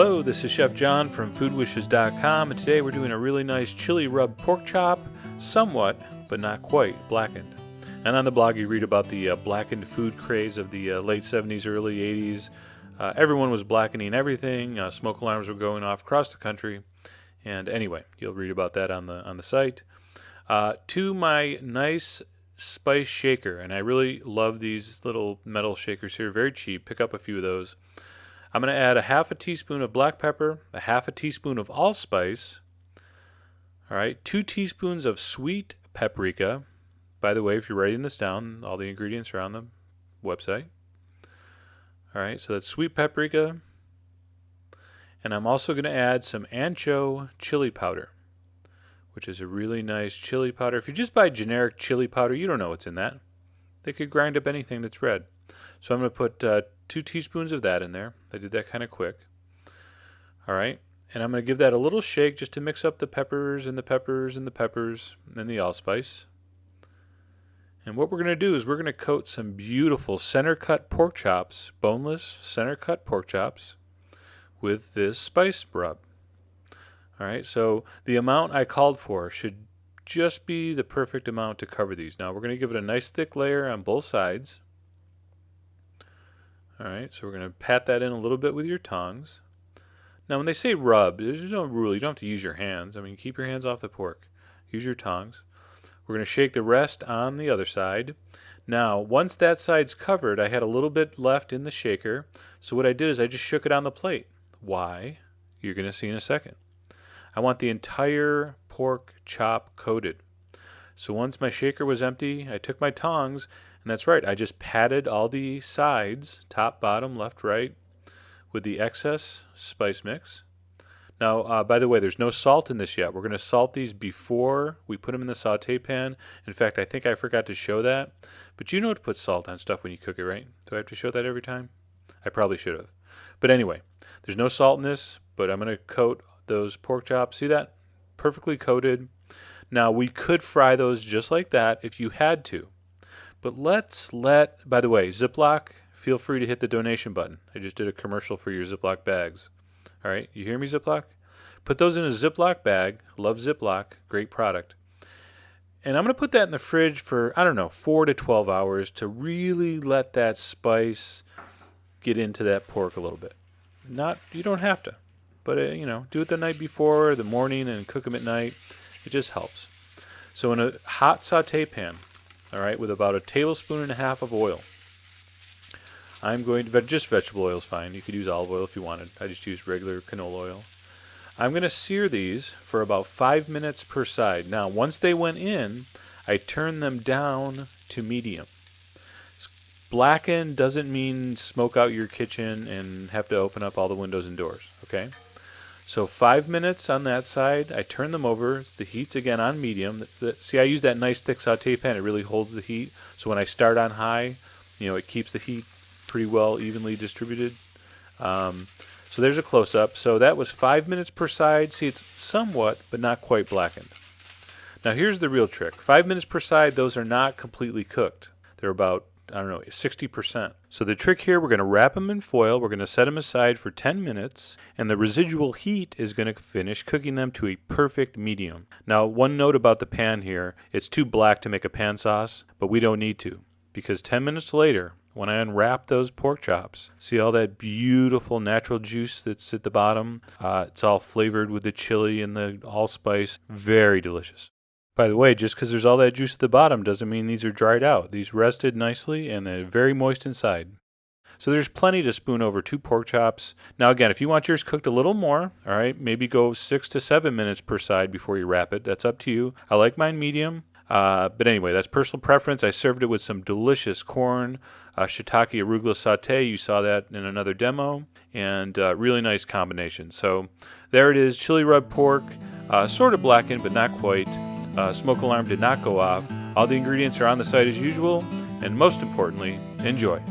Hello, this is Chef John from foodwishes.com, and today we're doing a really nice chili rub pork chop, somewhat, but not quite, blackened. And on the blog you read about the blackened food craze of the late 70s, early 80s. Everyone was blackening everything, smoke alarms were going off across the country, and anyway, you'll read about that on the site. To my nice spice shaker, and I really love these little metal shakers here, very cheap, pick up a few of those. I'm going to add a half a teaspoon of black pepper, a half a teaspoon of allspice, all right, 2 teaspoons of sweet paprika. By the way, if you're writing this down, all the ingredients are on the website. All right, so that's sweet paprika. And I'm also going to add some ancho chili powder, which is a really nice chili powder. If you just buy generic chili powder, you don't know what's in that. They could grind up anything that's red. So I'm going to put 2 teaspoons of that in there. I did that kind of quick. All right, and I'm going to give that a little shake just to mix up the peppers and the peppers and the peppers and the allspice. And what we're going to do is we're going to coat some beautiful center cut pork chops, boneless center cut pork chops, with this spice rub. All right, so the amount I called for should just be the perfect amount to cover these. Now we're going to give it a nice thick layer on both sides. All right, so we're going to pat that in a little bit with your tongs. Now when they say rub, there's no rule. You don't have to use your hands. I mean, keep your hands off the pork. Use your tongs. We're going to shake the rest on the other side. Now, once that side's covered, I had a little bit left in the shaker. So what I did is I just shook it on the plate. Why? You're going to see in a second. I want the entire pork chop coated. So once my shaker was empty, I took my tongs, and that's right, I just patted all the sides, top, bottom, left, right, with the excess spice mix. Now, by the way, there's no salt in this yet. We're going to salt these before we put them in the saute pan. In fact, I think I forgot to show that. But you know to put salt on stuff when you cook it, right? Do I have to show that every time? I probably should have. But anyway, there's no salt in this, but I'm going to coat those pork chops. See that? Perfectly coated. Now, we could fry those just like that if you had to. But by the way, Ziploc, feel free to hit the donation button. I just did a commercial for your Ziploc bags. All right, you hear me, Ziploc? Put those in a Ziploc bag. Love Ziploc, great product. And I'm going to put that in the fridge for, I don't know, 4 to 12 hours to really let that spice get into that pork a little bit. You don't have to, but do it the night before, the morning, and cook them at night. It just helps. So in a hot saute pan, all right, with about 1.5 tablespoons of oil, I'm going to, just vegetable oil is fine. You could use olive oil if you wanted. I just use regular canola oil. I'm going to sear these for about 5 minutes per side. Now, once they went in, I turn them down to medium. Blackened doesn't mean smoke out your kitchen and have to open up all the windows and doors, okay? So 5 minutes on that side. I turn them over. The heat's again on medium. See, I use that nice thick saute pan. It really holds the heat. So when I start on high, it keeps the heat pretty well evenly distributed. So there's a close-up. So that was 5 minutes per side. See, it's somewhat, but not quite blackened. Now here's the real trick. 5 minutes per side, those are not completely cooked. They're about, 60%. So the trick here, we're going to wrap them in foil. We're going to set them aside for 10 minutes, and the residual heat is going to finish cooking them to a perfect medium. Now, one note about the pan here, it's too black to make a pan sauce, but we don't need to, because 10 minutes later, when I unwrap those pork chops, see all that beautiful natural juice that's at the bottom? It's all flavored with the chili and the allspice. Very delicious. By the way, just because there's all that juice at the bottom doesn't mean these are dried out. These rested nicely and they're very moist inside. So there's plenty to spoon over 2 pork chops. Now again, if you want yours cooked a little more, all right, maybe go 6 to 7 minutes per side before you wrap it. That's up to you. I like mine medium. But anyway, that's personal preference. I served it with some delicious corn, shiitake arugula saute. You saw that in another demo. And really nice combination. So there it is, chili rub pork, sort of blackened, but not quite. Smoke alarm did not go off. All the ingredients are on the site as usual. And most importantly, enjoy.